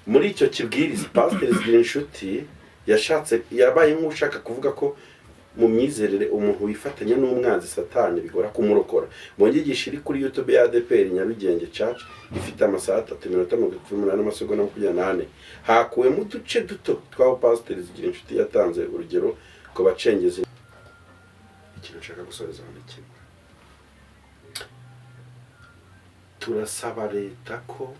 muri icyo kibwiriza Pasiteri Zigirinshuti yabaye nk'ushaka kuvuga ko mu myizerere umuntu wifatanya n'umwanzi Satani bigora kumurokora. Mu nyigisho iri kuri YouTube ya ADPR Nyarugenge Church ifite amasaha 3:38 hakuwemo uduce duto twaho Pasiteri Zigirinshuti yatanze urugero ko bacengezi. Ikintu nshaka gusoreza hano kimwe, turasaba leta ko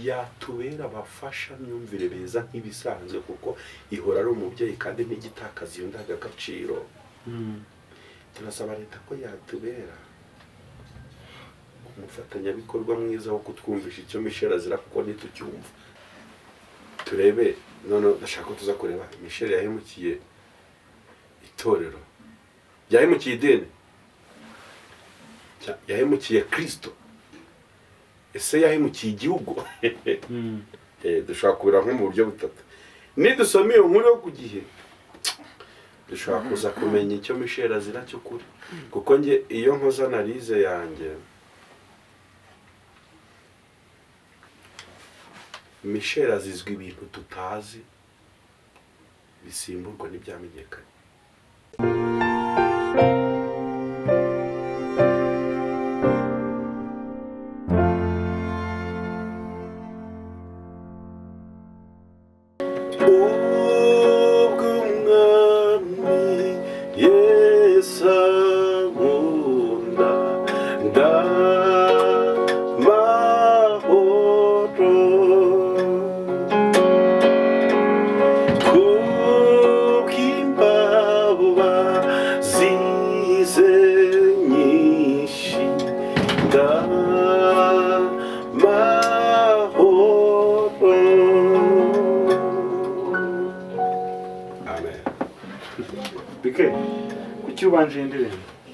yatubera abafasha myumvire beza nk'ibisanzwe, kuko ihora ari umubyeyi kandi ntigitakaza iyo ndangagaciro. Turasaba leta ko yatubera umufatanyabikorwa mwiza wo kutwumvisha icyo Michel azira, kuko ntitucyumva. Turebe none ndashaka ko tuza kureba Michel yahemukiye itorero, yahemukiye idini, yahemukiye Kristo, ese yahemukiye igihugu. Dushobora kubira nko mu buryo butatu. Nidusoma iyo nkuru yo ku Gihe dushobora kuza kumenya icyo Michel azira cy'ukuri, kuko nge iyo nkoze analize yanjye Michel azizwe ibintu tutazi bisimburwa n'ibyamenyekanye.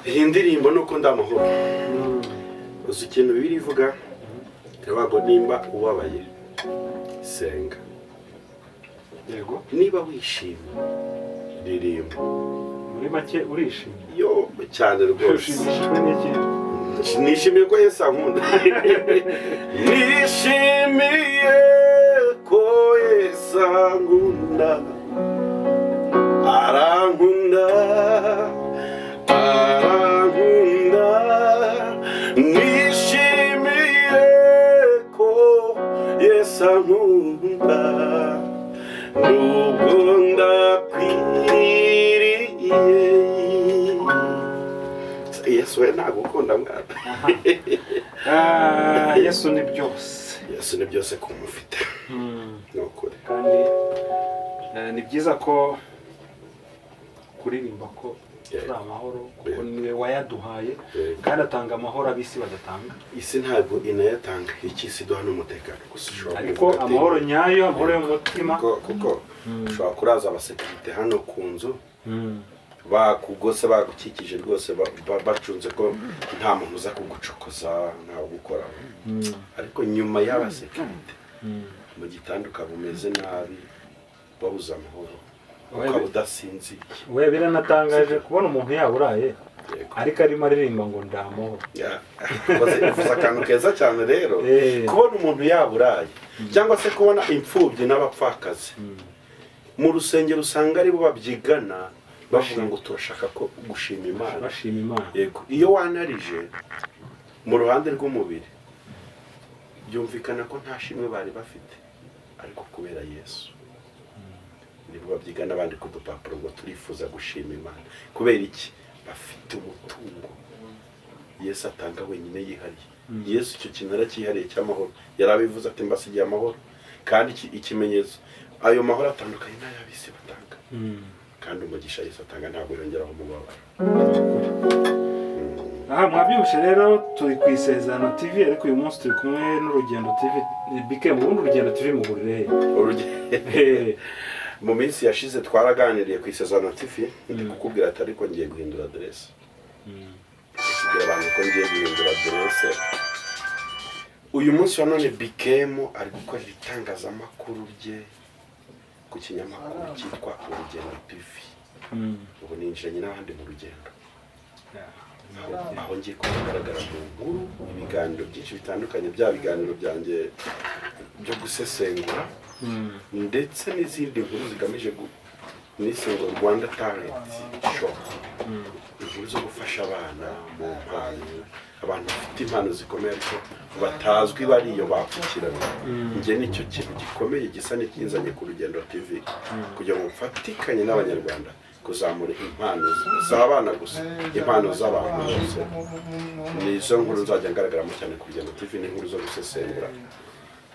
Iyi ndirimbo nuko ndamahoro. Uzi ikintu Bibiliya ivuga, ngo nimba ubabaye senga, yego niba wishimye ririmba. muri make urishimye Yo cyane rwose. ushimishijwe n'iki? Nishimiye ko Yesu ankunda. Nishimiye ko Yesu ankunda, arankunda, nishimiye ko Yesu ankunda, nubwo ndakwiriye. Yesu we ntagukunda mwana. Yesu ni byose. Yesu ni byose kumufite. Nukuri. Kandi ni byiza ko kuririmba ko turi amahoro, kuko niwe wayaduhaye kandi atanga amahoro abisi badatanga. Isi ntabwo inayatanga, iki duha n'umutekano gusa. Ariko amahoro nyayo, amahoro y'umutima, kuko ushobora kuraza abasekirite hano ku nzu bakugose bagukikije rwose bacunze ko nta muntu uza kugucokoza ntawe gukora. Ariko nyuma y'abasekirite mu gitanduka bumeze nabi, babuza amahoro, ukaba udasinziye. we biranatangaje kubona umuntu yaburaye ariko arimo aririmba ngo ndamahoro. Uvuze akantu keza cyane rero, kubona umuntu yaburaye cyangwa se kubona imfubyi n'abapfakazi mu rusengero usanga ari bo babyigana bavuga ngo turashaka ko gushima Imana. Bashima Imana. Yego, iyo wanarije mu ruhande rw'umubiri byumvikana ko nta shimwe bari bafite, ariko kubera Yesu nibo babyigana abandi ku dupapuro ngo turifuza gushima Imana. Kubera iki? Bafite umutungo Yesu atanga wenyine yihariye. Yesu icyo kintu aracyihariye cy'amahoro, yarabivuze ati mbasigiye amahoro, kandi ikimenyetso ayo mahoro atandukanye n'ay'abisi batanga. Kandi umugisha Yesu atanga ntabwo yongeraho umubabaro. Mwabyumvise rero turi ku Isezerano TV, ariko uyu munsi turi kumwe n'Urugendo TV. Bike mu bundi Urugendo TV mu burere. Mu minsi yashize twaraganiriye ku Isezerano TV, ndi kukubwira ati ariko ngiye guhindura adresse. Kugira abantu ko ngiye guhindura adresse. Uyu munsi wa none Bikemo ari gukora itangazamakuru rye ku kinyamakuru cyitwa Urugendo TV. Ubu ninjiranye n'abandi mu rugendo. aho ngiye kugaragara mu nkuru ibiganiro byinshi bitandukanye, bya biganiro byanjye byo gusesengura ndetse n'izindi nkuru zigamije n'isengwa Rwanda Talent Show, inkuru zo gufasha abana mu mpano, abantu bafite impano zikomeye ariko batazwi bariyo bapfukirana. Njye nicyo kintu gikomeye gisa n'ikinzanye ku Rugendo TV, kugira ngo mfatikanye n'abanyarwanda kuzamura impano z'abana gusa, impano z'abantu bose. Nizo nkuru nzajya ngaragaramo cyane ku Rugendo TV, n'inkuru zo gusesengura,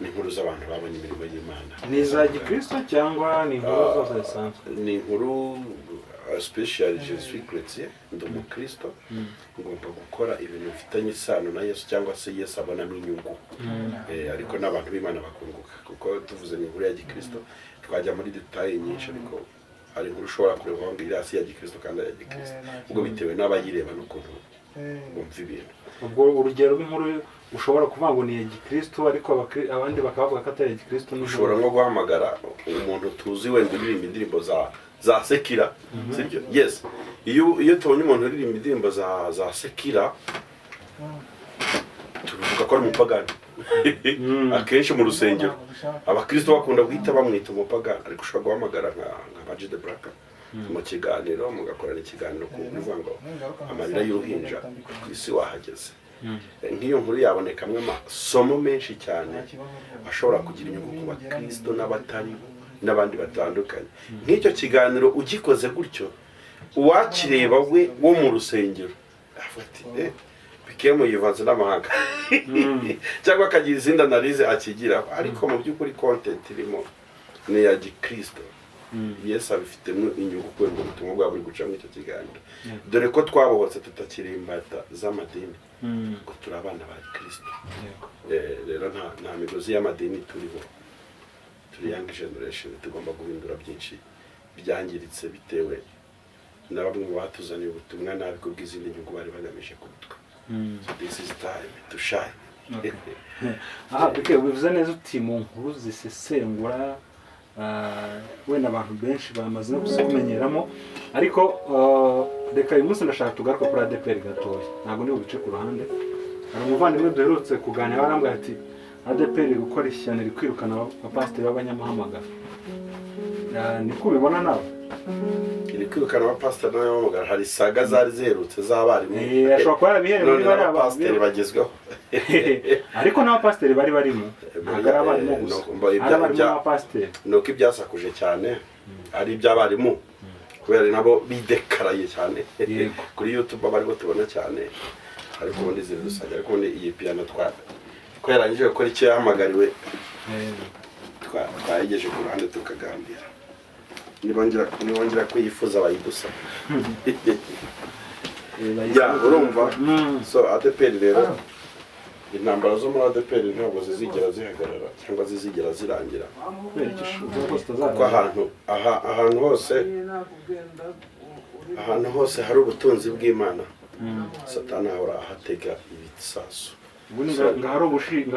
n'inkuru z'abantu babonye imirimo y'Imana. Ni za gikristo cyangwa ni inkuru zose zisanzwe? Ni inkuru especially je suis chrétien, ndi umukristo, ngomba gukora ibintu bifitanye isano na Yesu cyangwa se Yesu abonamo inyungu, ariko n'abantu b'Imana bakunguka, kuko tuvuze ni inkuru ya gikristo twajya muri detail nyinshi, ariko hari inkuru ushobora kureba ngo iri hasi ya gikristo kandi ya gikristo, ubwo bitewe n'abayireba n'ukuntu bumva ibintu. Ubwo urugero rw'inkuru ushobora kuvuga ngo ni ya gikristo ariko abandi bakavuga ko atari ya gikristo. Ushobora nko guhamagara umuntu tuzi wenda uririmba indirimbo za sekira, sibyo? Yes, iyo tubonye umuntu uririmba indirimbo za sekira tuvuga ko ari umupagani. Akenshi mu rusengero abakristo bakunda guhita bamwita umupagani, ariko ushobora guhamagara nka Baji the Black mu kiganiro, mugakorana ikiganiro kuvuga ngo amarira y'uruhinja ku isi wahageze. Nk'iyo nkuru yabonekamwe amasomo menshi cyane ashobora kugira inyungu ku bakristo n'abatari n'abandi batandukanye. Nk'icyo kiganiro ugikoze gutyo, uwakireba we wo mu rusengero avuga ati bikemo yivanze n'amahanga, cyangwa akagira izindi analize akigiraho, ariko mu by'ukuri content irimo ni ya gikristo. Yesu abifitemo inyungu kubera ubutumwa bwa buri guca muri icyo kiganiro, dore ko twabohotse tutakiri imbata z'amadini, ko turi abana ba Kristo. Rero nta migozi y'amadini turiho, turi young generation, tugomba guhindura byinshi byangiritse bitewe na bamwe mu batuzaniye ubutumwa nabi ko bw'izindi nyungu bari bagamije kutwa. So this is time to shine. Aha, bivuze neza uti mu nkuru zisesengura wenda abantu benshi bamaze no kuzimenyeramo, ariko reka uyu munsi ndashaka tugaruka kuri ADPR gatoya, ntabwo ndi bubice ku ruhande. Hari umuvandimwe duherutse kuganira barambwira ati ADPR gukora ishyano iri kwirukana abapasiteri b'abanyamahanga. Niko ubibona nawe? Iri kwirukana abapasiteri b'abanyamahanga, hari saga zari ziherutse z'abarimu, ashobora kuba yarabihereye muri bariya abapasiteri bagezweho, ariko n'abapasiteri bari barimo, ntabwo ari abarimu gusa, ari abarimu n'abapasiteri. Nuko ibyasakuje cyane ari iby'abarimu, kubera nabo bidekaraye cyane kuri YouTube bariho tubona cyane, ariko ubundi ziri rusange. Ariko ubundi iyi piano twarangije gukora icyo yahamagariwe, twayigeje ku ruhande tukagambira nibongera ko yifuza bayidusaba. Urumva? So ADPR rero, intambara zo muri ADPR ntabwo zizigera zihagarara cyangwa zizigera zirangira, kuko ahantu hose hari ubutunzi bw'Imana, Satani ahora ahatega ibisasu.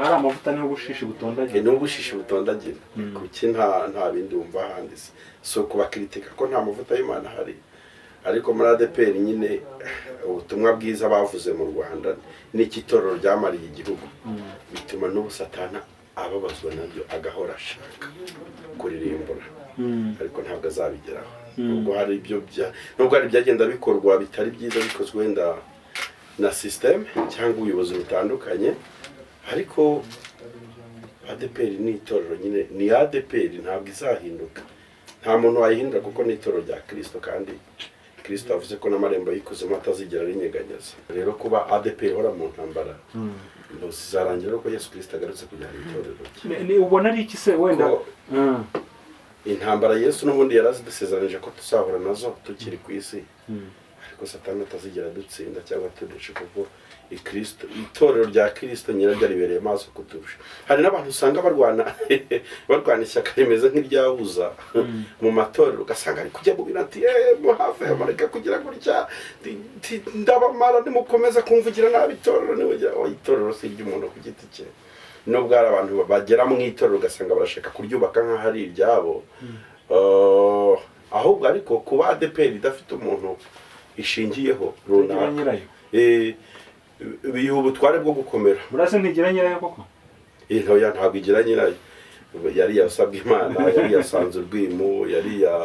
Hari amavuta niho ubushishi butondagira. Niho ubushishi butondagira, kuki nta bindi wumva handitse. So kubakritika ko nta mavuta y'Imana hari, ariko muri ADPR nyine ubutumwa bwiza bavuze mu Rwanda n'ikitorero ryamariye igihugu, bituma n'ubu Satani ababazwa nabyo agahora ashaka kuririmbura, ariko ntabwo azabigeraho. Nubwo hari byagenda bikorwa bitari byiza, bikozwe wenda na system cyangwa ubuyobozi butandukanye, ariko ADPR ni itorero nyine, ni ADPR, ntabwo izahinduka. Nta muntu wayihindura kuko ni itorero rya Kristo, kandi Kristo avuze ko n'amarembo y'ikuzimu atazigera rinyeganyeza. Rero kuba ADPR ihora mu ntambara bizarangira ko Yesu Kristo agarutse kujyana itorero rye. Ni ubona ari iki se wenda intambara Yesu n'ubundi yarazidusezeranyije ko tuzahura nazo tukiri ku isi, ariko Satani atazigera dutsinda cyangwa tudusha, kuko itorero rya Kristo nyiraryo ribereye maso kuturusha. Hari n'abantu usanga barwana ishyaka rimeze nk'iryahuza mu matorero, ugasanga ari kujya mubwira ati muhave mureke kugira gutya, ndabamara nimukomeza kumvugira nabi itorero. Itorero si iry'umuntu ku giti cye, nubwo hari abantu bagera mu itorero ugasanga barashaka kuryubaka nk'aho ari iryabo, ahubwo ariko kuba ADPR idafite umuntu ishingiyeho runaka, biha ubutware bwo gukomera. burase ntigira nyirayo koko Intoya ntabwo igira nyirayo, yari yasabwe Imana, yari yasanze urwimo, yari ya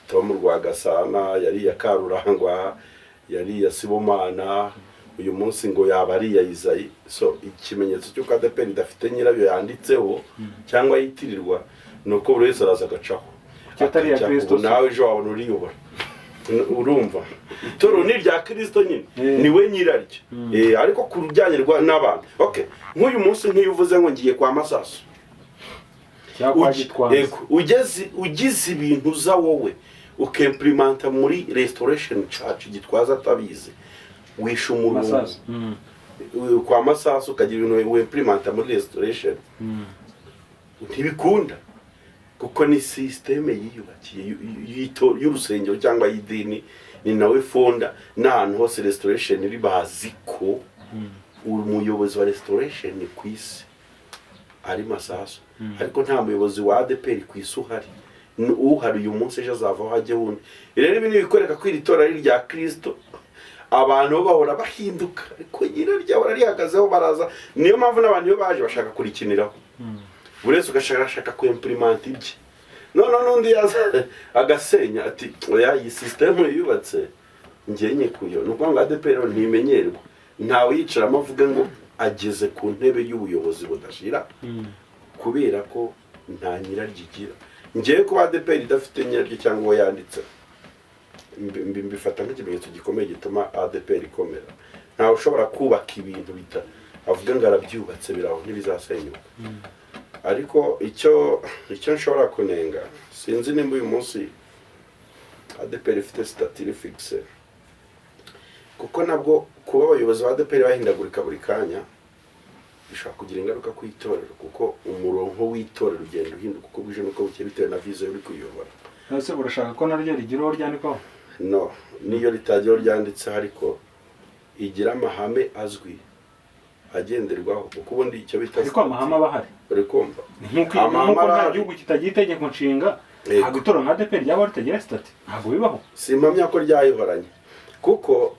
Tom Rwagasana, yari ya Karurangwa, yari ya Sibomana, uyu munsi ngo yaba ari ya Isayi. So ikimenyetso cy'uko ADEPR idafite nyirayo yanditseho cyangwa yitirirwa nuko buri wese araza agacaho. cyatari ya Kristo, nawe ejo wabona uriyobora. Urumva itoro ni rya Kristo nyine, niwe nyiraryo. Ariko ku rujyanye n'abantu, okay, nk'uyu munsi nk'iyo uvuze ngo ngiye kwa Masasu, ugize ibintu za wowe ukemplimenta muri Restoration Church Gitwaza atabizi, wisha umurongo kwa Masasu ukagira ibintu wemplimenta muri Restoration, ntibikunda kuko ni systeme yiyubakiye y'urusengero cyangwa y'idini, ni nawe fonda n'ahantu hose Restoration iri bazi ko umuyobozi wa Restoration ku isi ari Masasu. Ariko nta muyobozi wa ADEPR ku isi uhari uyu munsi ejo azavaho hajye wundi. Rero ibi ni bikoreka ko iri tora ari rya Kristo, abantu bahora bahinduka ariko nyiraryo barihagazeho baraza. Niyo mpamvu n'abantu iyo baje bashaka kurikiniraho, buri wese ugashaka kuimplement ibye. None n'undi yaza agasenya ati oya iyi system yubatse ngenye kuyo. Nuko ngo ADEPR ntimenyerwa, ntawe yicaramo avuga ngo ageze ku ntebe y'ubuyobozi budashira, kubera ko nta nyiraryigira. Ngiye ko ADEPR idafite nyiraryo cyangwa yanditse, mbifata nk'ikimenyetso gikomeye gituma ADEPR ikomera. Ntawe ushobora kubaka ibintu bita avuga ngo arabyubatse biraho ntibizasenyuka. Ariko icyo nshobora kunenga, sinzi nimba uyu munsi ADEPR ifite statut fixe, kuko nabwo kuba abayobozi ba ADEPR bahindagurika buri kanya bishobora kugira ingaruka ku itorero, kuko umurongo w'itorero ugenda uhinduka uko bwije nuko buke bitewe na vision uri kuyobora. Nase urashaka ko naryo rigiraho ryandikaho? No, niyo ritagiye ryanditse ariko igira amahame azwi agenderwaho, kuko ubundi icyo bita ariko amahame abahari uri kumva nk'uko nta gihugu kitagira itegeko nshinga, ntabwo itorero nka ADEPR ryaba ritagira statut, ntabwo bibaho. Simpamya ko ryayihoranye, kuko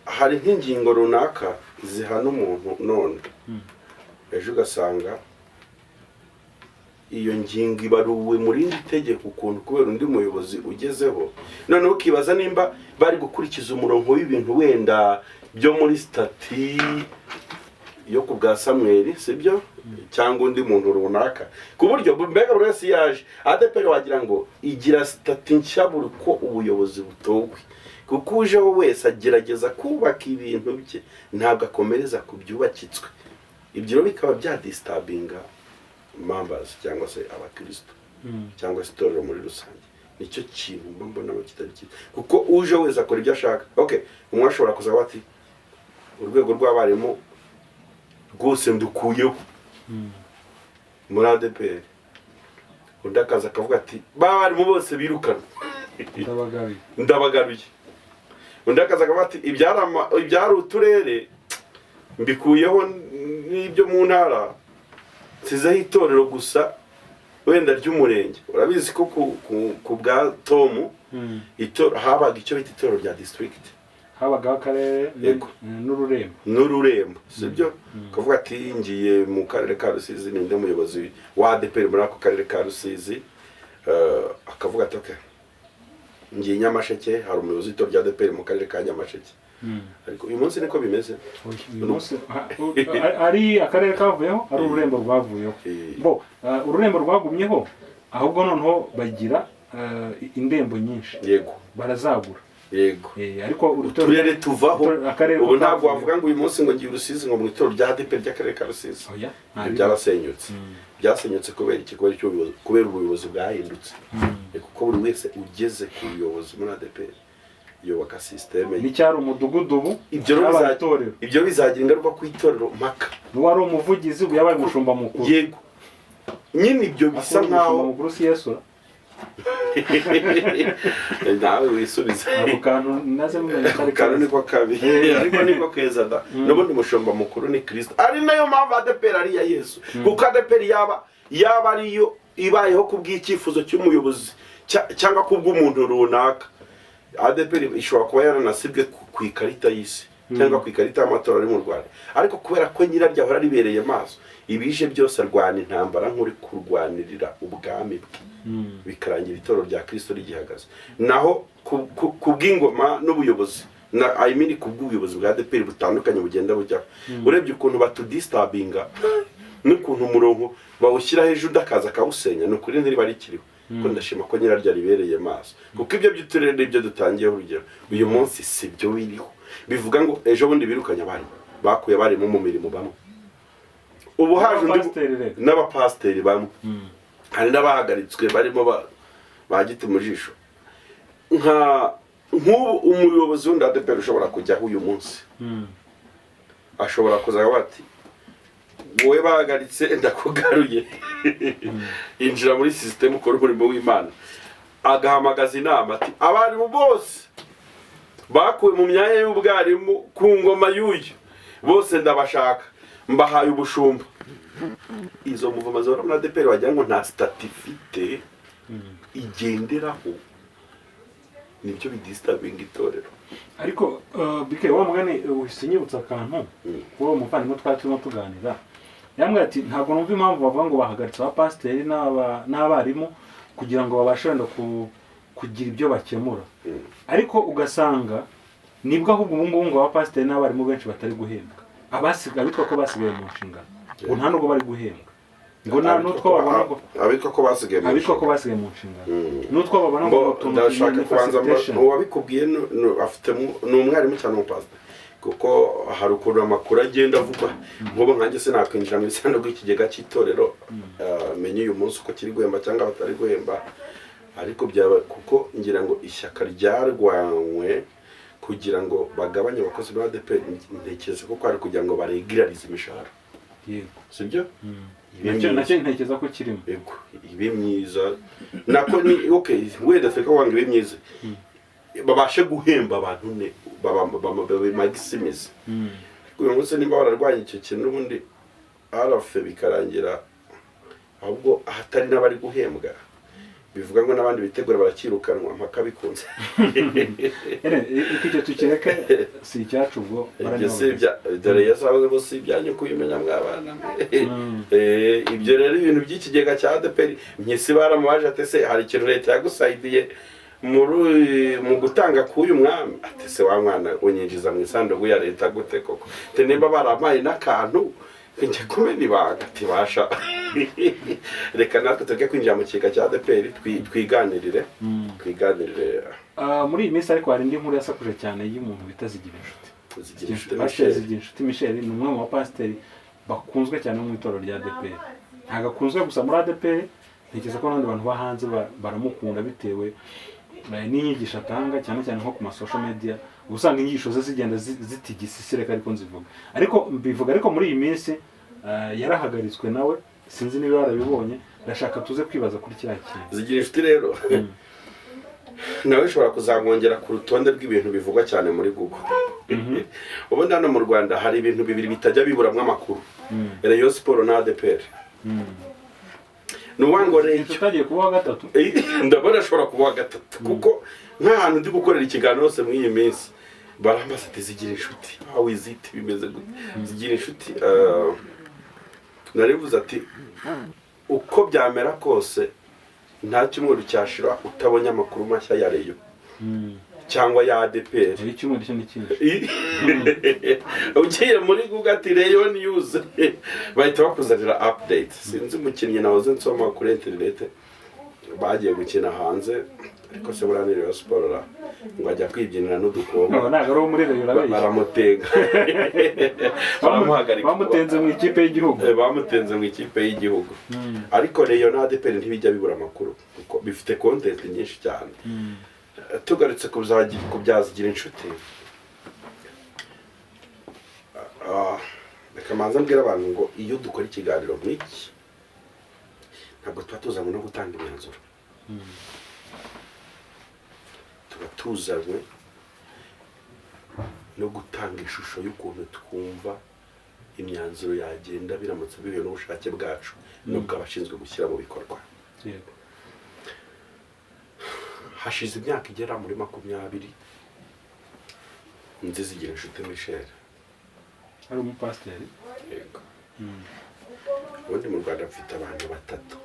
hari nk'ingingo runaka zihana umuntu none ejo ugasanga iyo ngingo ibaruwe mu rindi tegeko ukuntu kubera undi muyobozi ugezeho, none ukibaza nimba bari gukurikiza umurongo w'ibintu wenda byo muri stati yo ku bwa Samuel, sibyo, cyangwa undi muntu runaka, ku buryo mbega buri wese yaje ADEPR wagira ngo igira stati nshya buri ko ubuyobozi butowe, kuko ujeho wese agerageza kubaka ibintu bye, ntabwo akomereza ku byubakitswe. Ibyo bikaba bya disturbinga members cyangwa se abakristo cyangwa se itorero muri rusange. Nicyo kintu mbona mu kitari cyiza, kuko uje wese akora ibyo ashaka. Okay, umwe ashobora kuza bati urwego rw'abarimu rwose ndukuyeho muri ADEPR, undi akaza akavuga ati barimu bose birukana ndabagaruye. Undi akaza akavuga ati ibyari uturere mbikuyeho n'ibyo mu ntara sizeho itorero gusa wenda ry'umurenge. Urabizi ko ku bwa Tom habaga icyo bita itorero rya district, habagaho akarere n'ururembo, sibyo. Kavuga ati ngiye mu karere ka Rusizi, ninde muyobozi wa ADEPR muri ako karere ka Rusizi, akavuga ati okay ngiye Nyamasheke, hari umuyobozi w'itorero rya ADEPR mu karere ka Nyamasheke. Ariko uyu munsi niko bimeze, uyu munsi ari akarere kavuyeho, ari ururembo rwavuyeho. Bo ururembo rwagumyeho, ahubwo noneho bagira indembo nyinshi, yego barazagura, yego ariko uturere tuvaho. Ubu ntabwo wavuga ngo uyu munsi ngo ngiye Rusizi ngo mu itorero rya ADEPR ry'akarere ka Rusizi, byarasenyutse. Byasenyutse kubera iki? Kubera ubuyobozi bwahindutse, kuko buri wese ugeze ku buyobozi muri ADEPR yubaka systeme n'icyari umudugudu ubu. Ibyo bizagira ingaruka ku itorero mpaka n'uwari umuvugizi ubu yabaye umushumba mukuru. Yego nyine ibyo bisa nkaho mukuru si Yesu nawe wisubiza ako kantu naze mumenya niko kabi, ariko niko keza da. N'ubundi umushumba mukuru ni Kristo, ari nayo mpamvu ADEPR ari ya Yesu, kuko ADEPR yaba ariyo ibayeho kubw'icyifuzo cy'umuyobozi cyangwa kubw'umuntu runaka. ADEPR ishobora kuba yaranasibwe ku ikarita y'isi, cyangwa ku ikarita y'amatora ari mu Rwanda, ariko kubera ko nyiraryo ahora ribereye maso, ibije byose arwana intambara nk'uri kurwanirira ubwami bwe, bikarangira itorero rya Kristo rigihagaze. Naho ku bw'ingoma n'ubuyobozi I mean ku bw'ubuyobozi bwa ADEPR butandukanye bugenda bujyaho, urebye ukuntu batudistabinga n'ukuntu umurongo bawushyira hejuru ndakaza akawusenya, ni ukuri ntiriba rikiriho. Ko ndashima ko nyiraryo ribereye maso, kuko ibyo by'uturere n'ibyo dutangiyeho urugero uyu munsi si byo biriho. Bivuga ngo ejo bundi birukanye abari bakuye barimo mu mirimo bamwe, ubu haje n'abapasiteri bamwe, hari n'abahagaritswe barimo bagite mu jisho. Nk'ubu umuyobozi w'undi ADEPR ushobora kujyaho uyu munsi, ashobora kuzaga bati wowe bahagaritse ndakugaruye, injira muri system ukora umurimo w'Imana, agahamagaza inama ati abarimu bose bakuwe mu myanya y'ubwarimu ku ngoma y'uyu bose ndabashaka, mbahaye ubushumba. Izo muvuma zora muri ADEPR wagira ngo nta statifite igenderaho, nibyo bidistabinga itorero. Ariko bike wa mugani uhise nyibutsa akantu uwo muvandimwe twari turimo tuganira, yambwira ati ntabwo numva impamvu bavuga ngo bahagaritse abapasiteri n'abarimu kugira ngo babashe wenda kugira ibyo bakemura, ariko ugasanga nibwo ahubwo ubu ngubu ngo abapasiteri n'abarimu benshi batari guhembwa, abasigaye bitwa ko basigaye mu nshingano ngo nta nubwo bari guhembwa, ngo n'utwo babona ngo abitwa ko basigaye mu nshingano n'utwo babona ngo ndashaka kubanza uwabikubwiye afite n'umwarimu cyane umupasiteri, kuko hari ukuntu amakuru agenda avugwa. Nk'ubu nkanjye sinakwinjira mu isanduku y'ikigega cy'itorero menye uyu munsi uko kiri guhemba cyangwa batari guhemba, ariko byaba kuko ngira ngo ishyaka ryarwanywe kugira ngo bagabanye abakozi ba ADEPR, ntekereza ko kwari kugira ngo baregularize imishahara. Yego, sibyo? nacyo ntekereza ko kirimo. Yego, ibe myiza nako ni okay, wenda feka wange ibe myiza, babashe guhemba abantu ne maximize. Uyu munsi nimba bararwanya icyo kintu n'ubundi arafe bikarangira ahubwo ahatari n'abari guhembwa, bivuga ngo n'abandi bitegura barakirukanwa mpaka bikunze. Icyo tukireka si icyacu ubwo dore yasabaze ngo si ibyanyu kubimenya mwabana. Ibyo rero ibintu by'ikigega cya ADEPR mpyisi baramubaje ati se hari ikintu leta yagusaidiye mu gutanga k'uyu mwami? Ati se wa mwana unyinjiza mu isanduku ya leta gute koko? Te nimba barampaye n'akantu njye kumena ibanga ati basha. Reka natwe tureke kwinjira mu kigega cya ADEPR twiganirire. Muri iyi minsi ariko hari indi nkuru yasakuje cyane y'umuntu bita Zigirinshuti Michel, ni umwe mu bapasiteri bakunzwe cyane mu itorero rya ADEPR. Ntabwo akunzwe gusa muri ADEPR, ntekereza ko n'abandi bantu bo hanze baramukunda bitewe n'inyigisho atanga, cyane cyane nko ku masocial media usanga inyigisho ze zigenda zitigisisireka ariko nzivuga. Ariko mbivuga ariko muri iyi minsi yarahagaritswe nawe, sinzi niba yarabibonye, ndashaka tuze kwibaza kuri kiriya kintu. Zigirinshuti rero nawe ushobora kuzamwongera ku rutonde rw'ibintu bivugwa cyane muri Google. Ubundi hano mu Rwanda hari ibintu bibiri bitajya biburamwo amakuru, Rayon Sport na ADEPR. Nuwango rero tutagiye kuba gatatu, ndabona ashobora kuba gatatu, kuko nk'ahantu ndi gukorera ikiganiro hose muri iyi minsi barambaza ati Zigirinshuti how is it, bimeze gute? Zigirinshuti narivuze ati uko byamera kose nta cyumweru cyashira utabonye amakuru mashya ya Rayon cyangwa ya ADEPR. Icyumweru cyo n'ikindi ugiye muri Google ati Rayon News bahita bakuzanira update. Sinzi umukinnyi nahoze nsoma kuri internet bagiye gukina hanze, ariko se burane Rayon Sport ngo ajya kwibyinira n'udukobwa ntabwo ari muri Rayon baramutenga. Bamutenze mu ikipe y'igihugu, y'igihugu. Ariko Rayon na ADEPR ntibijya bibura amakuru kuko bifite content nyinshi cyane. Tugarutse ku bya Zigirinshuti, reka manza mbwira abantu ngo iyo dukora ikiganiro nk'iki ntabwo tuba tuzanywe no gutanga imyanzuro, tuba tuzanywe no gutanga ishusho y'ukuntu twumva imyanzuro yagenda biramutse bihuye n'ubushake bwacu n'ubw'abashinzwe gushyira mu bikorwa. Hashize imyaka igera muri 20 Nzizigira inshuti Michel. ari umupasiteri. Yego. Ubundi mu Rwanda mfite abantu batatu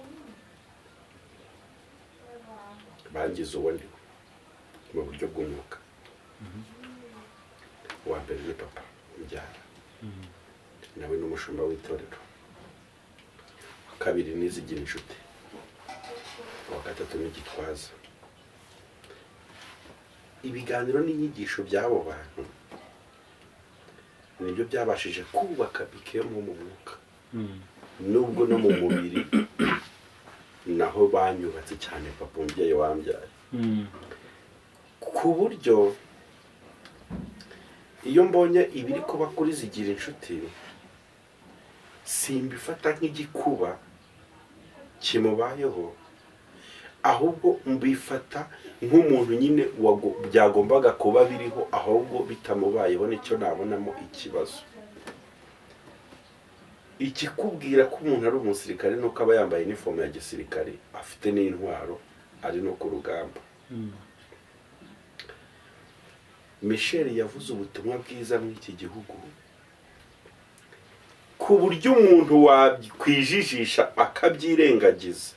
bangize uwo ndi mu buryo bw'umwuka. Uwa mbere ni papa umbyara, nawe n'umushumba w'itorero. Uwa kabiri ni Zigira inshuti, uwa gatatu ni Gitwaza. Ibiganiro n'inyigisho by'abo bantu nibyo byabashije kubaka bikemo mu mwuka, nubwo no mu mubiri naho banyubatse cyane papa umubyeyi wambyaye, ku buryo iyo mbonye ibiri kuba kuri Zigira inshuti simbifata nk'igikuba kimubayeho, ahubwo mbifata nk'umuntu nyine byagombaga kuba biriho, ahubwo bitamubayeho nicyo nabonamo ikibazo. Ikikubwira ko umuntu ari umusirikare nuko aba yambaye inifomu ya gisirikare, afite n'intwaro, ari no ku rugamba. Michel yavuze ubutumwa bwiza muri iki gihugu ku buryo umuntu wakwijijisha akabyirengagiza.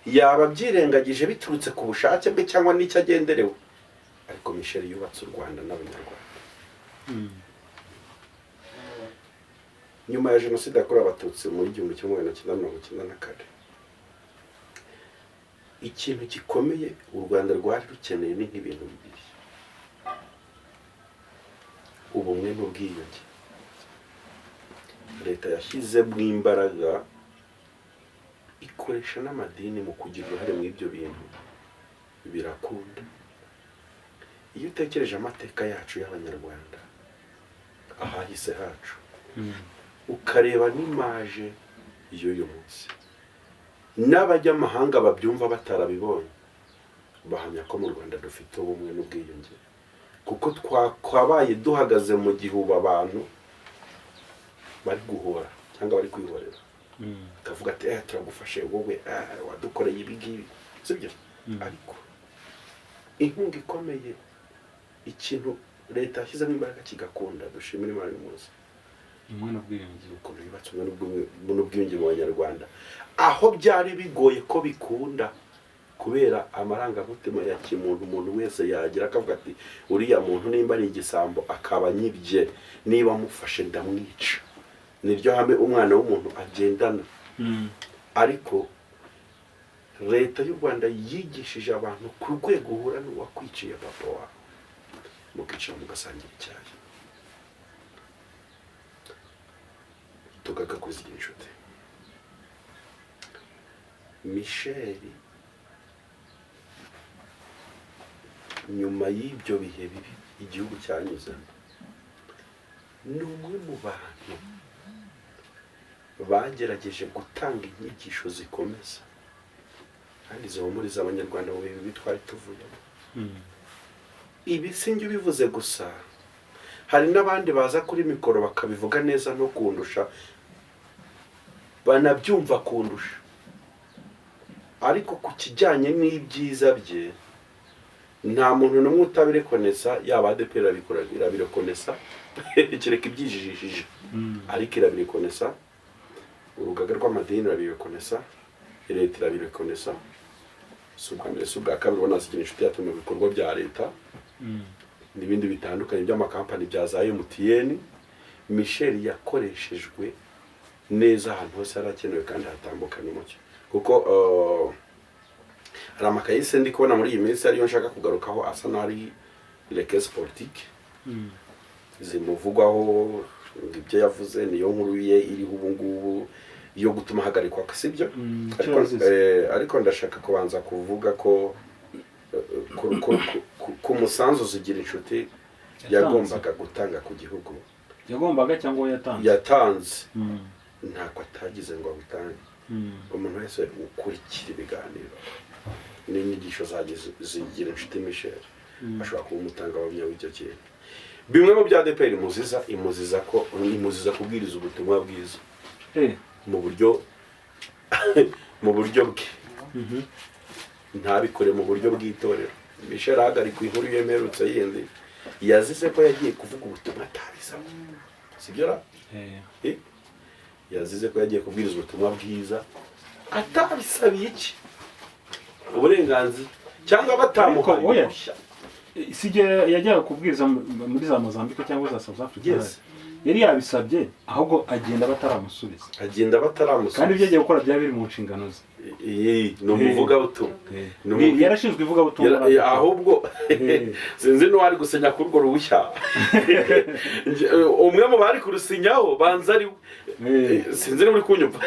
Yaba byirengagije biturutse ku bushake bwe cyangwa n'icyo agenderewe, ariko Michel yubatse u Rwanda n'Abanyarwanda. Nyuma ya Jenoside yakorewe Abatutsi muri 1994, ikintu gikomeye u Rwanda rwari rukeneye ni nk'ibintu bibiri: ubumwe n'ubwiyunge. Leta yashyizemo imbaraga ikoresha n'amadini mu kugira uruhare muri ibyo bintu, birakunda. Iyo utekereje amateka yacu y'Abanyarwanda, ahahise hacu, ukareba n'imaje y'uyu munsi, n'abanyamahanga babyumva batarabibonye bahamya ko mu Rwanda dufite ubumwe n'ubwiyunge, kuko twabaye duhagaze mu gihugu abantu bari guhora cyangwa bari kwihorera, kavuga ati turagufashe wowe, wadukoreye ibi ngibi, sibyo? Ariko inkunga ikomeye, ikintu leta yashyizemo imbaraga kigakunda, dushimira Imana y'umunsi, umwe n'ubwiyunge, ukuntu yubatse umwe n'ubwiyunge mu Banyarwanda, aho byari bigoye ko bikunda kubera amarangamutima ya kimuntu. Umuntu wese yagira akavuga ati uriya muntu nimba ari igisambo akaba anyibye, niba amufashe ndamwica. Niryo hame umwana w'umuntu agendana. Ariko leta y'u Rwanda yigishije abantu ku rwego uhura n'uwakwiciye papa wawe, mukicara mugasangira icyayi. Tugaga kuzigira inshuti. Michel nyuma y'ibyo bihe bibi igihugu cyanyuzemo, ni umwe mu bantu bagerageje gutanga inyigisho zikomeza kandi zihumuriza Abanyarwanda mu bihe bibi twari tuvuyemo. Ibi sinjye ubivuze gusa, hari n'abandi baza kuri mikoro bakabivuga neza no kundusha, banabyumva kundusha, ariko ku kijyanye n'ibyiza bye nta muntu n'umwe utabirekonesa. Yaba ADEPR irabirekonesa kereka ibyijijishije, ariko irabirekonesa. Urugaga rw'amadini irabirekonesa, leta irabirekonesa. Si ubwa mbere si ubwa kabiri ubona Zigira inshuti yatumiwe mu bikorwa bya leta n'ibindi bitandukanye by'amakampani bya za MTN. Michel yakoreshejwe neza ahantu hose harakenewe kandi hatambuka n'umucyo, kuko hari amakayise ndi kubona muri iyi minsi ariyo nshaka kugarukaho, asa n'ari lekesi politike zimuvugwaho. Ibyo yavuze niyo nkuru ye iriho ubu ngubu yo gutuma hagarikwa, sibyo? Ariko ndashaka kubanza kuvuga ko ku musanzu Zigira inshuti yagombaga gutanga ku gihugu, yagombaga cyangwa yatanze, ntako atagize ngo abutange. Umuntu wese ukurikira ibiganiro n'inyigisho Zigira inshuti Michel ashobora kuba umutangabuhamya w'icyo kintu. Bimwe mu bya ADEPR imuziza kubwiriza ubutumwa bwiza mu buryo bwe, ntabikore mu buryo bw'itorero. Michel ahagarika inkuru yemerutse yindi yazize ko yagiye kuvuga ubutumwa atabisabye, sibyo ra? Yazize ko yagiye kubwiriza ubutumwa bwiza atabisabiye iki uburenganzira cyangwa batamuhaye uruhushya. Sije yajyaga kubwiriza muri za Mozambique cyangwa za South Africa. Yes. Yari yabisabye ahubwo agenda bataramusubiza. Kandi ibyo agiye gukora byari biri mu nshingano ze. No muvuga butumwa. Yarashinzwe ivuga butumwa. Ahubwo sinzi no wari gusenya kurwo ruhushya. Umwe mu bari kurusinyaho banza ari sinzi no muri kunyumva.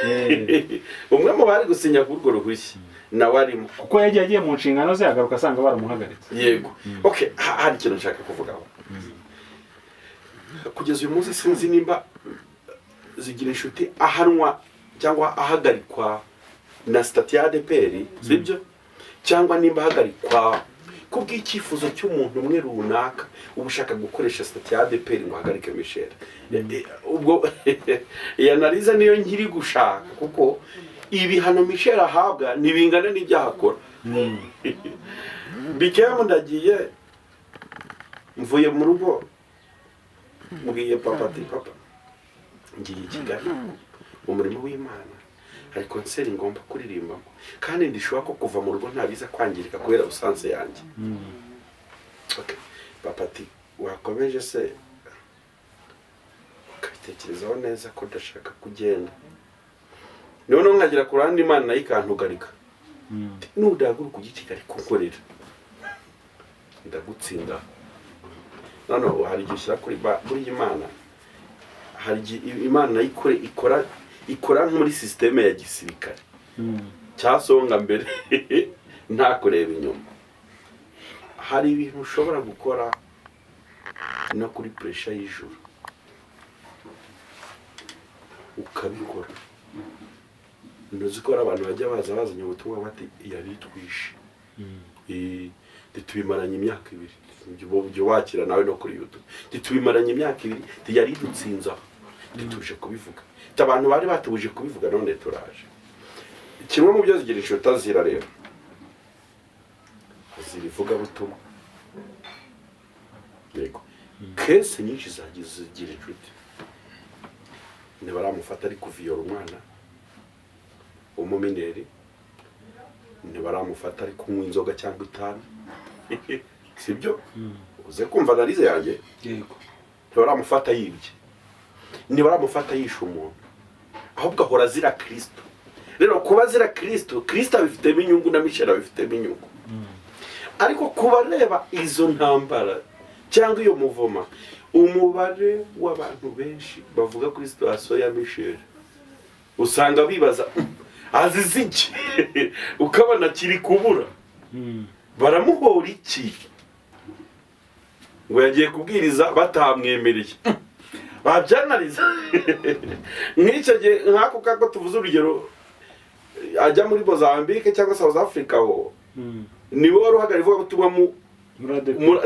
Umwe mu bari gusinya kurwo ruhushya nawe arimo kuko yagiye mu nshingano ze agaruka asanga baramuhagaritse. Yego. Okay, hari ikintu nshaka kuvugaho. Kugeza uyu munsi sinzi nimba zigira inshuti ahanwa cyangwa ahagarikwa na stati ya ADPR, sibyo? Cyangwa nimba ahagarikwa kubw'icyifuzo cy'umuntu umwe runaka ubushaka gukoresha stati ya ADPR ngo ahagarike Michel. Ubwo yanariza niyo nkiri gushaka kuko ibihano Michel ahabwa nibingana n'ibyaha akora. Bikeye ndagiye mvuye mu rugo mbwiye papa ati papa ngiye i Kigali umurimo w'Imana ariko nseri ngomba kuririmbamo kandi ndishobora ko kuva mu rugo ntabiza kwangirika kubera usanze yanjye. Okay. Papa ati wakomeje se ukabitekerezaho neza ko ndashaka kugenda none nkagira ku ruhande Imana nayo ikantugarika. Nudahaguruka ujye i Kigali kukorera ndagutsinda. None hari igihe ushyira kuri Imana, hari igihe Imana ikora muri sisiteme ya gisirikare cyasonga mbere nta kureba inyuma. Hari ibintu ushobora gukora no kuri pressure y'ijuru ukabikora. Ntuzi ko abantu bajya bazanye ubutumwa bati yaritwishe tubimaranye imyaka 2 byo wakira nawe no kuri YouTube tubimaranye imyaka 2 yari dutsinza tuje kubivuga abantu bari batubuje kubivuga none turaje. Kimwe mu byo zigira inshuti azira rero zirivuga butumwa yego kese nyinshi zagize zigira inshuti ntibaramufata ari kuviyora umwana umumineri, ntibaramufata ari kunywa inzoga cyangwa itabi, sibyo? Uze kumva analize yanjye. Yego. Ntibaramufata yibye, ntibaramufata yishe umuntu, ahubwo ahora azira Kristo. Rero kuba azira Kristo abifitemo inyungu na Michel abifitemo inyungu. Ariko kuba reba izo ntambara cyangwa iyo muvoma, umubare w'abantu benshi bavuga kuri situation ya Michel usanga bibaza azize iki ukabona kiri kubura. Baramuhora iki ngo yagiye kubwiriza batamwemereye babyanariza nk'icyo gihe nk'ako kako tuvuze urugero ajya muri Mozambique cyangwa South Africa ho niwe wari uhagarariye ivuga butumwa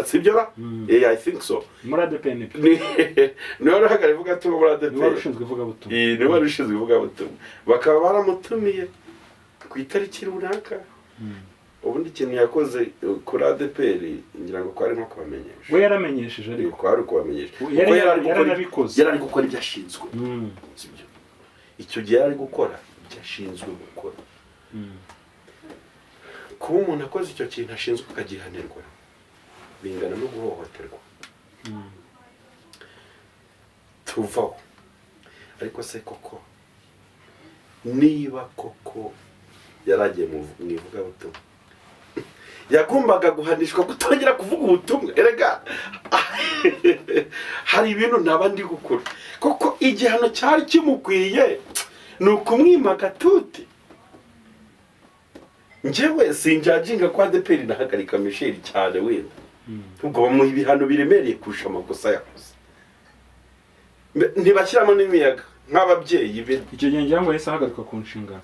sibyo ra? I think so. Murade PNP. Niwe wari uhagarariye ivuga butumwa Murade PNP. Niwe wari ushinzwe ivuga butumwa. Niwe wari ushinzwe ivuga butumwa. Bakaba baramutumiye ku itariki runaka. Ubundi ikintu yakoze kuri ADPR ngira ngo kwari nko kubamenyesha. We yaramenyesheje ariko kwari kubamenyesha. Yarabikoze. Yari gukora ibyo ashinzwe. Sibyo. Icyo gihe yari gukora ibyo ashinzwe gukora. Kuba umuntu akoze icyo kintu ashinzwe akagihanirwa bingana no guhohoterwa. Tuvaho. Ariko se koko niba koko yaragiye mu ivuga butumwa yagombaga guhanishwa kutongera kuvuga ubutumwa. Erega hari ibintu nabandi gukora koko igihano cyari kimukwiye nukumwima gatuti. Njyewe sinjajinga kwa ADPR nahagarika Michel cyane wenda ubwo bamuha ibihano biremereye kurusha amakosa yakoze. Ntibashyiramo n'imiyaga nk'ababyeyi be. Icyo gihe ngira ngo yese ahagarika ku nshingano.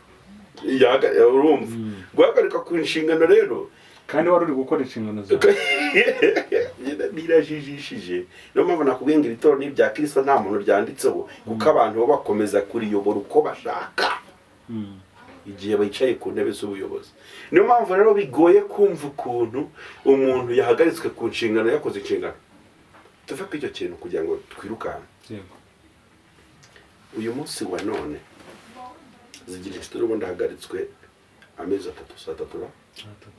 Urumva guhagarika ku nshingano rero kandi wari uri gukora inshingano zawe. Birajijishije no mpamvu nakubwiye ngo itoro n'ibya Kristo nta muntu ryanditseho kuko abantu bo bakomeza kuriyobora uko bashaka igihe bicaye ku ntebe z'ubuyobozi. Niyo mpamvu rero bigoye kumva ukuntu umuntu yahagaritswe ku nshingano yakoze inshingano tuve ku icyo kintu kugira ngo twirukanke. yego Uyu munsi wa none zigira inshuti ubundi hagaritswe amezi 3 saa 3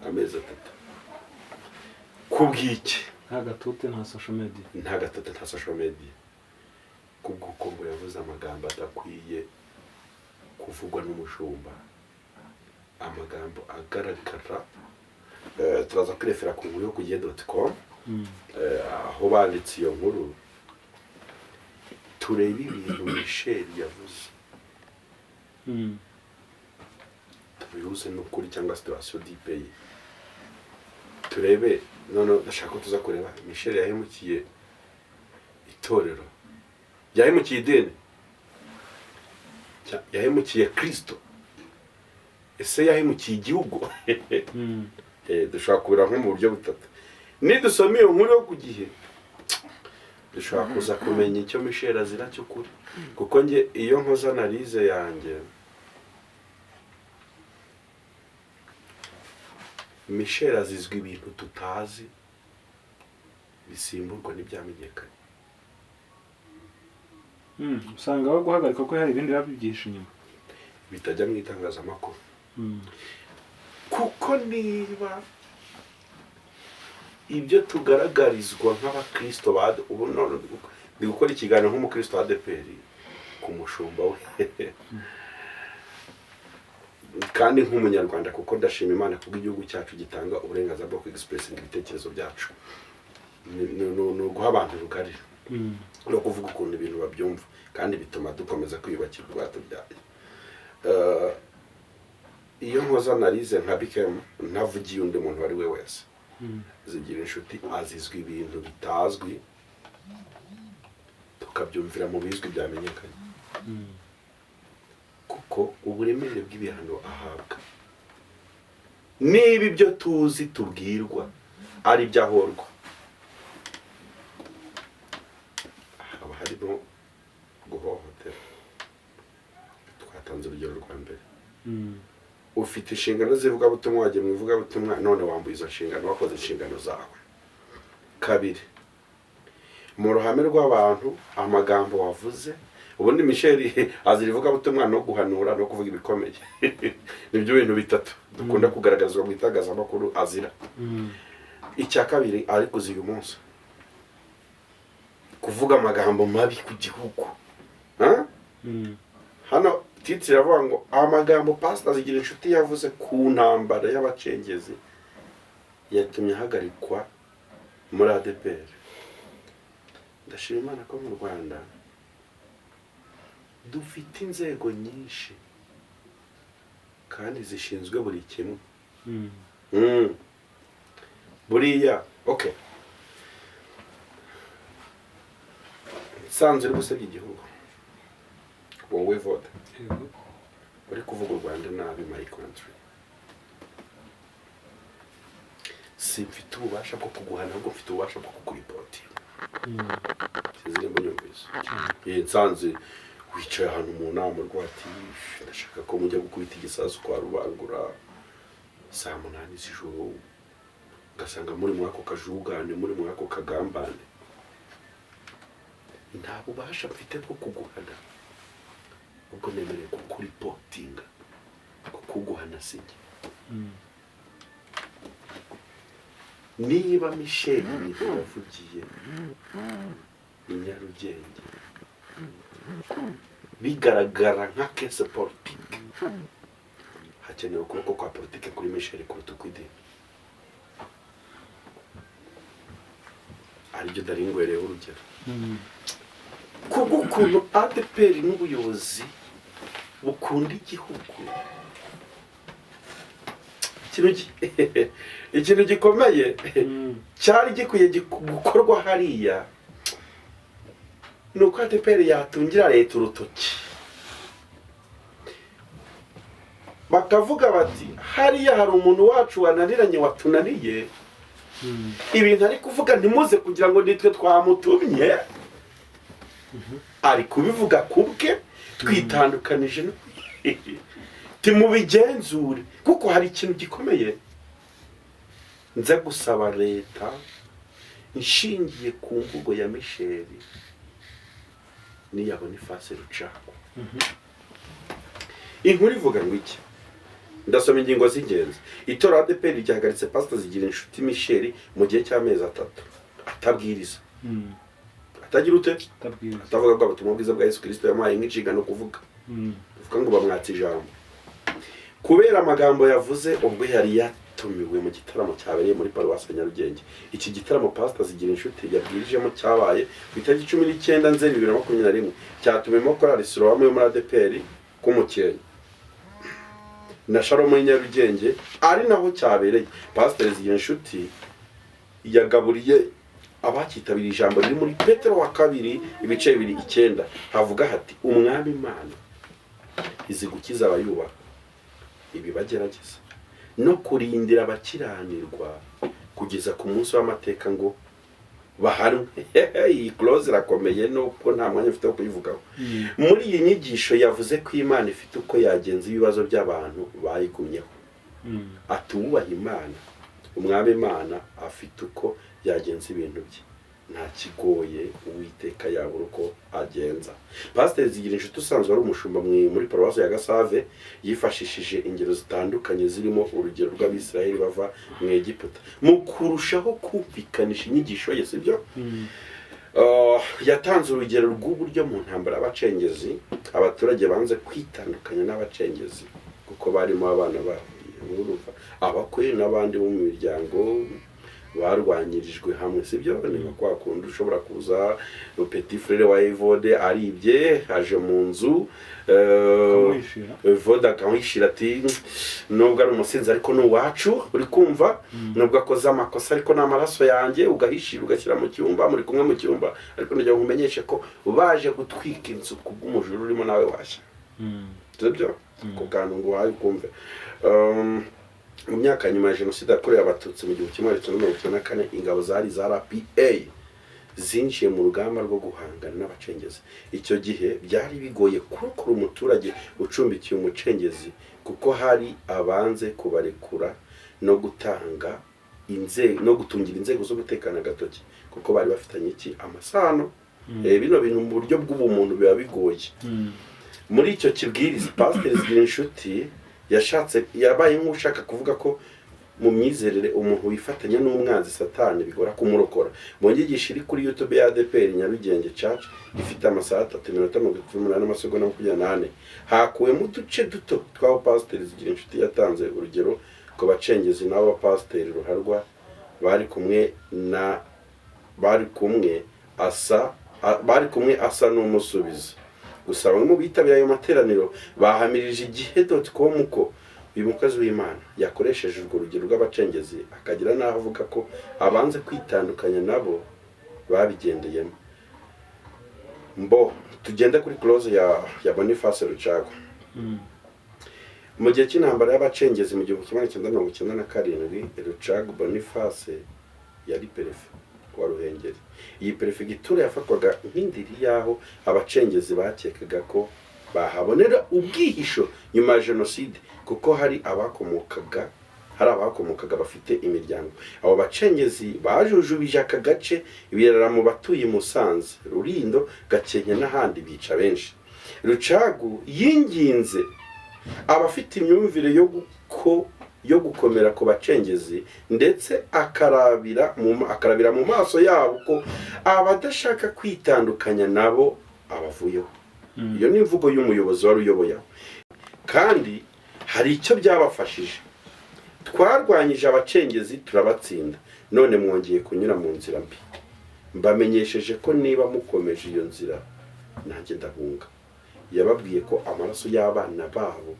amezi 3 kubw'iki nta gatute nta social media nta gatatu nta social media kubw'uko ngo yavuze amagambo adakwiye kuvugwa n'umushumba, amagambo agaragara. Turaza kwirefera ku nkuru yo ku gihe.com aho banditse iyo nkuru, turebe ibintu Michel yavuze tubihuze n'ukuri cyangwa situation d'ipeye, turebe none ndashaka ko tuza kureba Michel yahemukiye itorero, yahemukiye idini, yahemukiye Kristo, ese yahemukiye igihugu. Dushobora kubira nko mu buryo butatu. Nidusoma iyo nkuru yo ku gihe dushobora kuza kumenya icyo Michel azira cy'ukuri, kuko nge iyo nkoze analyse yanjye Michel azizwe ibintu tutazi bisimburwa n'ibyamenyekanye. usanga aho guhagarika ko hari ibindi babyigisha inyuma bitajya mu itangazamakuru. Kuko niba ibyo tugaragarizwa nk'abakristo ubu none ndi gukora ikiganiro nk'umukristo wa ADPR ku mushumba we kandi nk'umunyarwanda, kuko ndashima Imana kubw'igihugu cyacu gitanga uburenganzira bwo kwexpressinga ibitekerezo byacu, ni uguha abantu rugari no kuvuga ukuntu ibintu babyumva, kandi bituma dukomeza kwiyubakira urwatubyaye. Iyo nkoze analyse nka bikemu ntavugiye undi muntu wari we wese, zigira inshuti azizwe ibintu bitazwi tukabyumvira mu bizwi byamenyekanye, kuko uburemere bw'ibihano ahabwa niba ibyo tuzi tubwirwa ari ibyahorwa, haba harimo guhohotera. Twatanze urugero rwa mbere, ufite inshingano z'ivugabutumwa, wagiye mu ivugabutumwa none wambuye izo nshingano, wakoze inshingano zawe. Kabiri, mu ruhame rw'abantu amagambo wavuze, ubundi Michel azira ivugabutumwa no guhanura no kuvuga ibikomeye. Nibyo bintu bitatu dukunda kugaragazwa mu itangazamakuru azira. Icya kabiri ari kuzi uyu munsi kuvuga amagambo mabi ku gihugu. Hano titire iravuga ngo amagambo Pastor Zigira inshuti yavuze ku ntambara y'abacengezi yatumye hagarikwa muri ADPR. Ndashima Imana ko mu Rwanda dufite inzego nyinshi kandi zishinzwe buri kimwe. Buriya okay, sanze gusebya igihugu wowe vote uri kuvuga u Rwanda nabi my country, si mfite ububasha bwo kuguhana, ahubwo mfite ububasha bwo kukuripotinga. Sizire mbonyumvise nsanze wicaye ahantu mu nama rwati ndashaka ko mujya gukubita igisasu kwa Rubangura saa 8 z'ijoro, ugasanga muri mwako kajugane, muri mwako kagambane. Nta bubasha mfite bwo kuguhana, ubwo nemereye kukuripotinga, kuguhana sinjye. Niba Michel yavugiye i Nyarugenge bigaragara nka case politique, hakenewe ukuboko kwa politike kuri Michel kuruta ukw'idini. Aribyo daringwereye urugero kubw'ukuntu ADPR n'ubuyobozi bukunda igihugu. Ikintu gikomeye cyari gikwiye gukorwa hariya nuko ADPR yatungira leta urutoki, bakavuga bati hariya hari umuntu wacu wananiranye watunaniye, ibintu ari kuvuga ntimuze kugira ngo nitwe twamutumye, ari kubivuga kubwe twitandukanije timubigenzure. Kuko hari ikintu gikomeye nze gusaba leta nshingiye ku mvugo ya Michel n'iya Boniface Rucagu. Inkuru ivuga ngo iki? Ndasoma ingingo z'ingenzi. Itora ADEPR ryahagaritse Pastor Zigirinshuti Michel mu gihe cy'amezi 3 atabwiriza. Atagira ute? Atabwiriza. Atavuga ko abatumwa bwiza bwa Yesu Kristo yamuhaye nk'icigano kuvuga. Uvuga ngo bamwatse ijambo. Kubera amagambo yavuze ubwo yari yatumiwe mu gitaramo cyabereye muri Paruwasi Nyarugenge. Iki gitaramo Pastor Zigirinshuti yabwirijemo cyabaye ku itariki 19 Nzeri 2021 cyatumemo korali Siloam yo muri ADEPR ku Mukenke na Shalom Nyarugenge, ari naho cyabereye. Pastor Zigirinshuti yagaburiye abakitabira ijambo riri muri Petero wa 2 ibice 2:9 havuga hati umwami Imana izi gukiza abayubaha ibi bagerageza no kurindira abakiranirwa kugeza ku munsi w'amateka ngo bahanwe. Iyi close irakomeye nuko nta mwanya mfite wo kuyivugaho. Muri iyi nyigisho yavuze ko Imana ifite uko yagenza ibibazo by'abantu bayigumyeho. Atubaha Imana, umwami Imana afite uko yagenza ibintu bye, nta kigoye Uwiteka yabura uko agenza. Pastor Zigirinshuti usanzwe ari umushumba muri Paruwasi ya Gasave yifashishije ingero zitandukanye zirimo urugero rw'Abisiraheli bava mu Egiputa mu kurushaho kumvikanisha inyigisho ye, sibyo? Yatanze urugero rw'uburyo mu ntambara y'abacengezi abaturage banze kwitandukanya n'abacengezi kuko barimo abana b'urumva abakwe n'abandi bo mu miryango barwanyirijwe hamwe, sibyo? Ni kwa kundi ushobora kuza petit frère wa Evode aribye aje mu nzu Evode akamwishira ati nubwo ari umusinzi ariko ni uwacu, uri kumva? Nubwo akoze amakosa ariko ni amaraso yanjye, ugahishira ugashyira mu cyumba, muri kumwe mu cyumba, ariko ndagira ngo umenyeshe ko baje gutwika inzu kubw'umujuru urimo nawe washya, sibyo? Ko kantu ngo wayi kumve. Mu myaka nyuma ya Jenoside yakorewe Abatutsi mu 1994 ingabo zari za RPA zinjiye mu rugamba rwo guhangana n'abacengezi. Icyo gihe byari bigoye kurokora umuturage ucumbikiye umucengezi kuko hari abanze kubarekura no gutanga no gutungira inzego zo gutekana gatoki kuko bari bafitanye iki amasano. Bino bintu mu buryo bw'ubumuntu biba bigoye. Muri icyo kibwiriza Pastor Zigirinshuti yabaye nk'ushaka kuvuga ko mu myizerere umuntu wifatanya n'umwanzi Satani bigora kumurokora. Mu nyigisho iri kuri YouTube ya ADEPR Nyarugenge Church ifite amasaha 3:38 hakuwemo uduce duto twaho Pastor Zigirinshuti yatanze urugero ko bacengezi n'abo pasiteri ruharwa bari kumwe asa n'umusubizo. Gusa bamwe mu bitabira ayo materaniro bahamirije igihe.com ko uyu mukozi w'Imana yakoresheje urwo rugero rw'abacengezi akagira naho avuga ko abanze kwitandukanya nabo babigendeyemo. Tugende kuri close ya Boniface Rucagu. Mu gihe cy'intambara y'abacengezi mu 1997 Rucagu Boniface yari perefe wa Ruhengeri. Iyi perefegitura yafatwaga nk'indiri yaho abacengezi bakekaga ko bahabonera ubwihisho nyuma ya Jenoside kuko hari abakomokaga bafite imiryango. Abo bacengezi bajujubije aka gace birara mu batuye Musanze, Rulindo, Gakenke n'ahandi bica benshi. Rucagu yinginze abafite imyumvire yo gukomera ku bacengezi ndetse akarabira mu maso yabo ko abadashaka kwitandukanya nabo abavuyeho. Iyo ni imvugo y'umuyobozi wari uyoboye. Kandi hari icyo byabafashije. Twarwanyije abacengezi turabatsinda, none mwongeye kunyura mu nzira mbi. Mbamenyesheje ko niba mukomeje iyo nzira nanjye ndahunga. Yababwiye ko amaraso y'abana babo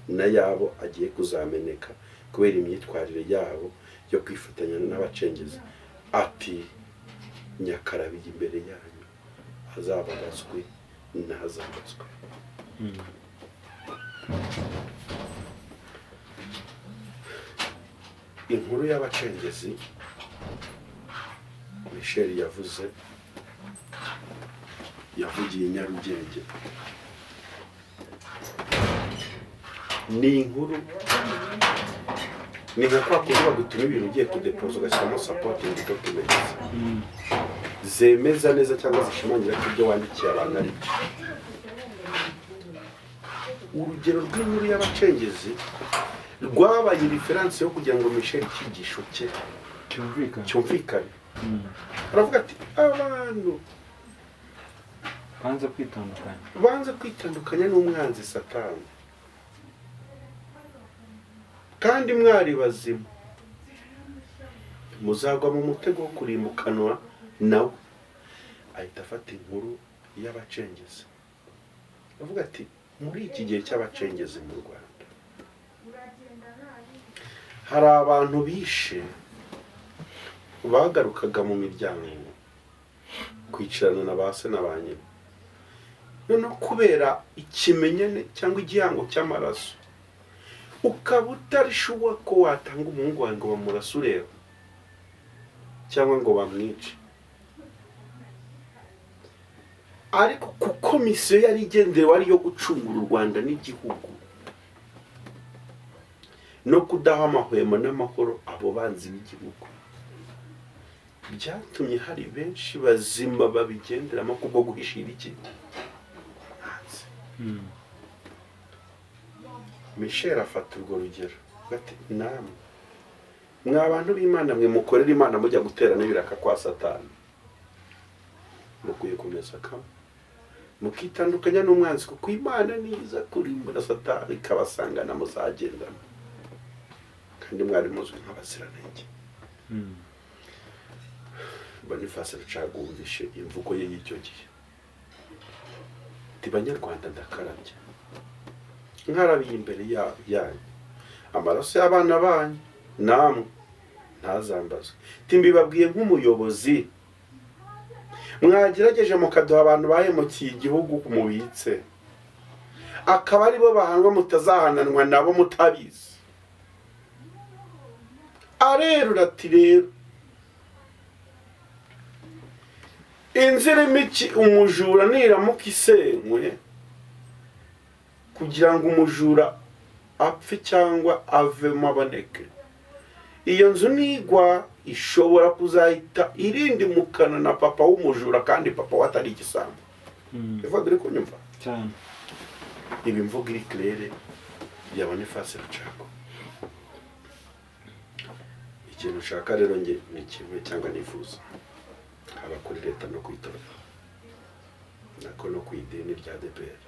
na yabo agiye kuzameneka kubera imyitwarire yabo yo kwifatanya n'abacengezi. Ati nyakarabiye imbere yanyu azababazwe ntazabazwe. Inkuru y'abacengezi Michel yavugiye Nyarugenge. Ni inkuru ni nka kwa kundi bagutuma ibintu ugiye kudepoza ugashyiramo supporting documents zemeza neza cyangwa zishimangira ko ibyo wandikiye abantu ari byo. Urugero rw'inkuru y'abacengezi rwabaye reference yo kugira ngo Michel icyigisho cye cyumvikane. Aravuga ati abantu banze kwitandukanya n'umwanzi Satani, kandi mwari bazima muzagwa mu mutego wo kurimbukanwa nawe. Ahita afata inkuru y'abacengezi avuga ati muri iki gihe cy'abacengezi mu Rwanda hari abantu bishe bagarukaga mu miryango kwicarana na ba se na ba nyina, noneho kubera ikimenyane cyangwa igihango cy'amaraso ukaba utarishuwa ko watanga umuhungu wawe ngo bamurase ureba cyangwa ngo bamwice. Ariko kuko misiyo yari igenderewe ari iyo gucungura u Rwanda n'igihugu no kudaha amahwemo n'amahoro abo banzi b'igihugu, byatumye hari benshi bazima babigenderamo kubwo guhishira iki. Michel afata urwo rugero ati namwe mwa bantu b'Imana mwe mukorera Imana mujya guterana ibiraka kwa Satani, mukwiye kumeza kamwe mukitandukanya n'umwanzi kuko Imana niza kurimbura Satani ikabasangana muzagendana kandi mwari muzwi nk'abaziranenge. Boniface Rucagumvishe imvugo ye y'icyo gihe ati Banyarwanda ndakarabye nkarabiye imbere yanyu amaraso y'abana banyu namwe ntazambazwe. Mbibabwiye nk'umuyobozi mwagerageje mukaduha abantu bahemukiye igihugu mubitse akaba aribo bahanwa mutazahananwa nabo mutabizi. Arerura ati rero inzira imiki umujura niramuka isenywe kugira ngo umujura apfe cyangwa avemo aboneke, iyo nzu nigwa ishobora kuzahita irindi mukana na papa w'umujura kandi papa watari igisambo. Bivuga uri kunyumva cyane ibi mvuga iri claire ya Boniface Rucago. Ikintu ushaka rero nge ni kimwe cyangwa nifuza haba kuri leta no kwitora nako no kwidini rya DPR,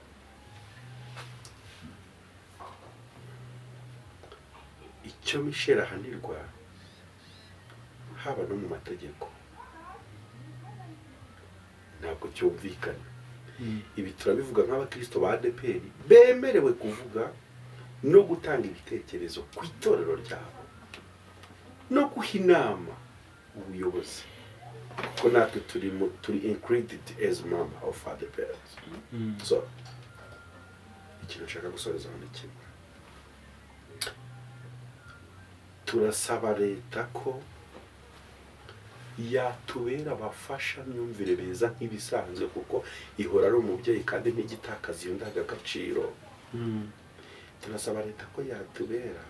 icyo Michel ahanirwa haba no mu mategeko ntabwo cyumvikana. Ibi turabivuga nk'abakristo ba DPR bemerewe kuvuga no gutanga ibitekerezo ku itorero ryabo no guha inama ubuyobozi, kuko natwe turi included as member of DPR. So ikintu nshaka gusoreza ni kimwe, turasaba leta ko yatubera abafasha myumvire beza nk'ibisanzwe kuko ihora ari umubyeyi kandi ntigitakaza iyo ndangagaciro. Turasaba leta ko yatubera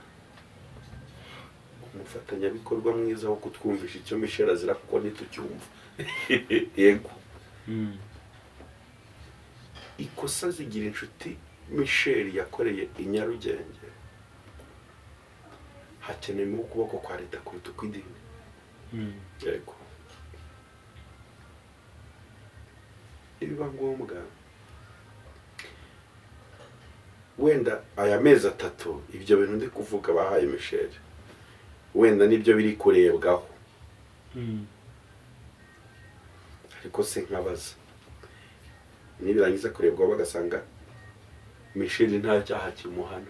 umufatanyabikorwa mwiza wo kutwumvisha icyo Michel azira kuko ntitucyumva. Yego ikosa zigira inshuti Michel yakoreye i Nyarugenge hakeneyemo ukuboko kwa leta kuruta ukw'idini. Yego ibiba ngombwa wenda aya mezi 3 ibyo bintu ndi kuvuga bahaye Michel wenda nibyo biri kurebwaho, ariko se nkabaza nibirangiza kurebwaho bagasanga Michel nta cyaha kimuhana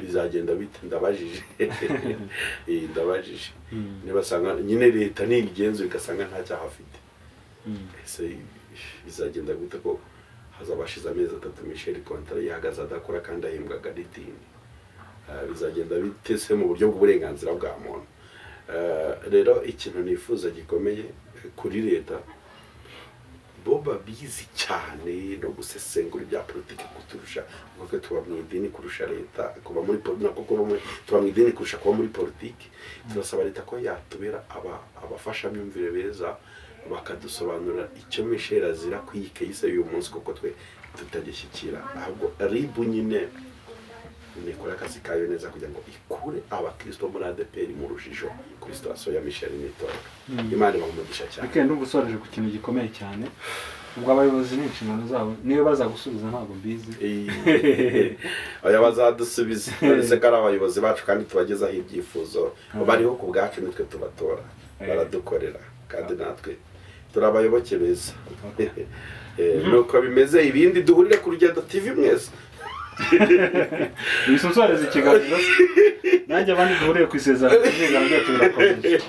bizagenda bite? Ndabajije ndabajije nibasanga nyine leta nibigenzo igasanga nta cyaha afite, ese bizagenda gute ko hazabashize amezi 3 Michel kontra yahagaze adakora kandi ahembwaga n'idini? Bizagenda bite se mu buryo bw'uburenganzira bwa muntu? Rero ikintu nifuza gikomeye kuri leta bo babizi cyane no gusesengura ibya politiki kuturusha, kuko tuba mu idini kurusha leta, kuba muri tuba mu idini kurusha kuba muri politiki. Turasaba leta ko yatubera abafashamyumvire beza, bakadusobanurira icyo Michel azira kwiyike yise uyu munsi, kuko twe tutagishyikira. Ahubwo ribu nyine nikora akazi kayo neza kugira ngo ikure abakristo muri ADPR mu rujijo kuri situation ya Michel Nitora. Imana ibamugisha cyane. Ikindi ugusoreje ku kintu gikomeye cyane, ubwo abayobozi n'inshingano zabo niyo bazagusubiza ntabwo mbizi. Aya bazadusubiza ndetse ko ari abayobozi bacu kandi tubagezaho ibyifuzo, bariho ku bwacu nitwe tubatora, baradukorera kandi natwe turabayoboke beza. Nuko bimeze, ibindi duhurire ku Rugendo TV mwese. Ibisobanuro ikiganiro nanjye abandi duhuriye ku isezerano ry'Imana byacu birakomeje.